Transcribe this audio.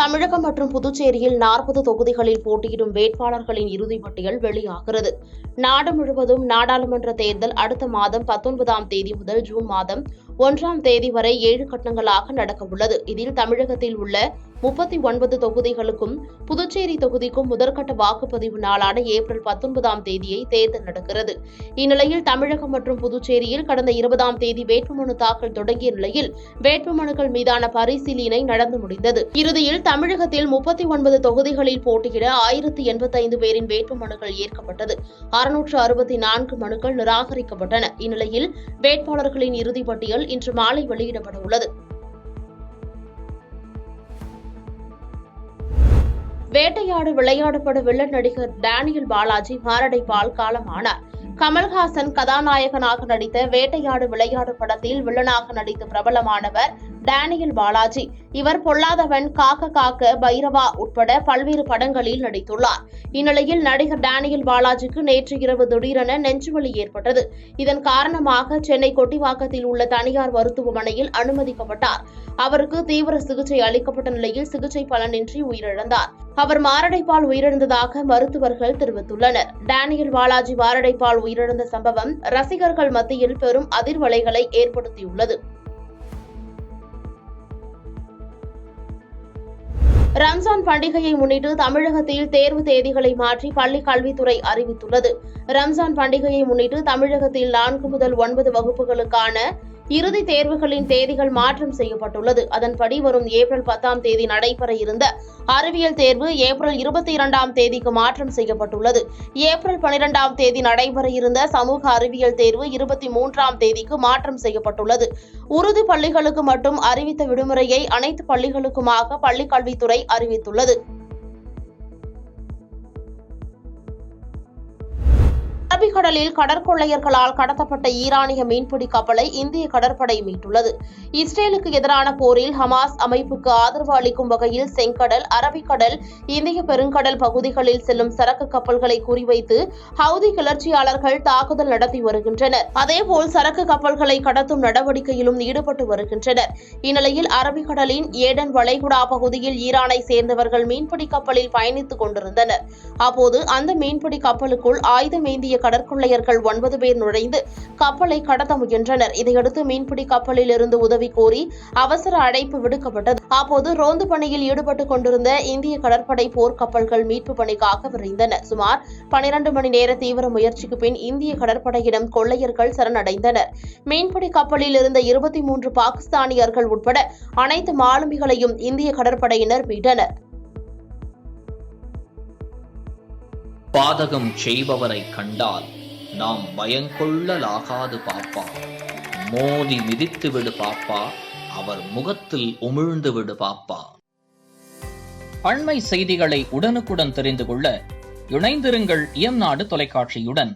தமிழகம் மற்றும் புதுச்சேரியில் 40 தொகுதிகளில் போட்டியிடும் வேட்பாளர்களின் இறுதிப் பட்டியல் வெளியாகிறது. நாடு முழுவதும் நாடாளுமன்ற தேர்தல் அடுத்த மாதம் 19ஆம் தேதி முதல் ஜூன் மாதம் 1ஆம் தேதி வரை 7 கட்டங்களாக நடக்கவுள்ளது. இதில் தமிழகத்தில் உள்ள 39 தொகுதிகளுக்கும் புதுச்சேரி தொகுதிக்கும் முதற்கட்ட வாக்குப்பதிவு நாளான ஏப்ரல் 19ஆம் தேதியை தேர்தல் நடக்கிறது. இந்நிலையில் தமிழகம் மற்றும் புதுச்சேரியில் கடந்த 20ஆம் தேதி வேட்புமனு தாக்கல் தொடங்கிய நிலையில் வேட்புமனுக்கள் மீதான பரிசீலனை நடந்து முடிந்தது. இறுதியில் தமிழகத்தில் 39 தொகுதிகளில் போட்டியிட 1085 பேரின் வேட்புமனுக்கள் ஏற்கப்பட்டது. 664 மனுக்கள் நிராகரிக்கப்பட்டன. இந்நிலையில் வேட்பாளர்களின் இறுதிப் பட்டியல் இன்று மாலை வெளியிடப்பட உள்ளது. வேட்டையாடு விளையாடப்பட வில்லன் நடிகர் டேனியல் பாலாஜி மாரடைப்பால் காலமானார். கமல்ஹாசன் கதாநாயகனாக நடித்த வேட்டையாடு விளையாடு படத்தில் வில்லனாக நடித்து பிரபலமானவர் டேனியல் பாலாஜி. இவர் பொல்லாதவன், காக்க காக்க, பைரவா உட்பட பல்வேறு படங்களில் நடித்துள்ளார். இந்நிலையில் நடிகர் டேனியல் பாலாஜிக்கு நேற்று இரவு திடீரென நெஞ்சுவலி ஏற்பட்டது. இதன் காரணமாக சென்னை கொட்டிவாக்கத்தில் உள்ள தனியார் மருத்துவமனையில் அனுமதிக்கப்பட்டார். அவருக்கு தீவிர சிகிச்சை அளிக்கப்பட்ட நிலையில் சிகிச்சை பலனின்றி உயிரிழந்தார். அவர் மாரடைப்பால் உயிரிழந்ததாக மருத்துவர்கள் தெரிவித்துள்ளனர். டேனியல் பாலாஜி மாரடைப்பால் உயிரிழந்த சம்பவம் ரசிகர்கள் மத்தியில் பெரும் அதிர்வலைகளை ஏற்படுத்தியுள்ளது. ரம்ஜான் பண்டிகையை முன்னிட்டு தமிழகத்தில் தேர்வு தேதிகளை மாற்றி பள்ளிக் கல்வித்துறை அறிவித்துள்ளது. ரம்ஜான் பண்டிகையை முன்னிட்டு தமிழகத்தில் 4 முதல் 9 வகுப்புகளுக்கான இறுதித் தேர்வுகளின் தேதிகள் மாற்றம் செய்யப்பட்டுள்ளது. அதன்படி வரும் ஏப்ரல் 10ஆம் தேதி நடைபெற இருந்த அறிவியல் தேர்வு ஏப்ரல் 22ஆம் தேதிக்கு மாற்றம் செய்யப்பட்டுள்ளது. ஏப்ரல் 12ஆம் தேதி நடைபெற இருந்த சமூக அறிவியல் தேர்வு 23ஆம் தேதிக்கு மாற்றம் செய்யப்பட்டுள்ளது. உருது பள்ளிகளுக்கு மட்டும் அறிவித்த விடுமுறையை அனைத்து பள்ளிகளுக்குமாக பள்ளிக் கல்வித்துறை அறிவித்துள்ளது. அரபிக்கடலில் கடற்கொள்ளையர்களால் கடத்தப்பட்ட ஈரானிய மீன்பிடி கப்பலை இந்திய கடற்படை மீட்டுள்ளது. இஸ்ரேலுக்கு எதிரான போரில் ஹமாஸ் அமைப்புக்கு ஆதரவு அளிக்கும் வகையில் செங்கடல், அரபிக்கடல், இந்திய பெருங்கடல் பகுதிகளில் செல்லும் சரக்கு கப்பல்களை குறிவைத்து ஹவுதி கிளர்ச்சியாளர்கள் தாக்குதல் நடத்தி வருகின்றனர். அதேபோல் சரக்கு கப்பல்களை கடத்தும் நடவடிக்கையிலும் ஈடுபட்டு வருகின்றனர். இந்நிலையில் அரபிக்கடலின் ஏடன் வளைகுடா பகுதியில் ஈரானை சேர்ந்தவர்கள் மீன்பிடி கப்பலில் பயணித்துக் கொண்டிருந்தனர். அப்போது அந்த மீன்பிடி கப்பலுக்குள் ஆயுதமேந்திய கடற்கொள்ளையர்கள் 9 பேர் நுழைந்து கப்பலை கடத்த முயன்றனர். இதையடுத்து மீன்பிடி கப்பலில் இருந்து உதவி கோரி அவசர அழைப்பு விடுக்கப்பட்டது. அப்போது ரோந்து பணியில் ஈடுபட்டுக் கொண்டிருந்த இந்திய கடற்படை போர்க்கப்பல்கள் மீட்பு பணிக்காக விரைந்தன. சுமார் 12 மணி நேர தீவிர முயற்சிக்கு பின் இந்திய கடற்படையிடம் கொள்ளையர்கள் சரணடைந்தனர். மீன்பிடி கப்பலில் இருந்த 23 பாகிஸ்தானியர்கள் உட்பட அனைத்து மாலுமிகளையும் இந்திய கடற்படையினர் மீட்டனர். பாதகம் செய்பவரை கண்டால் நாம் பயங்கொள்ளலாகாது பாப்பா. மோதி மிதித்து விடு பாப்பா, அவர் முகத்தில் உமிழ்ந்து விடு பாப்பா. அண்மை செய்திகளை உடனுக்குடன் தெரிந்து கொள்ள இணைந்திருங்கள் இயம்நாடு தொலைக்காட்சியுடன்.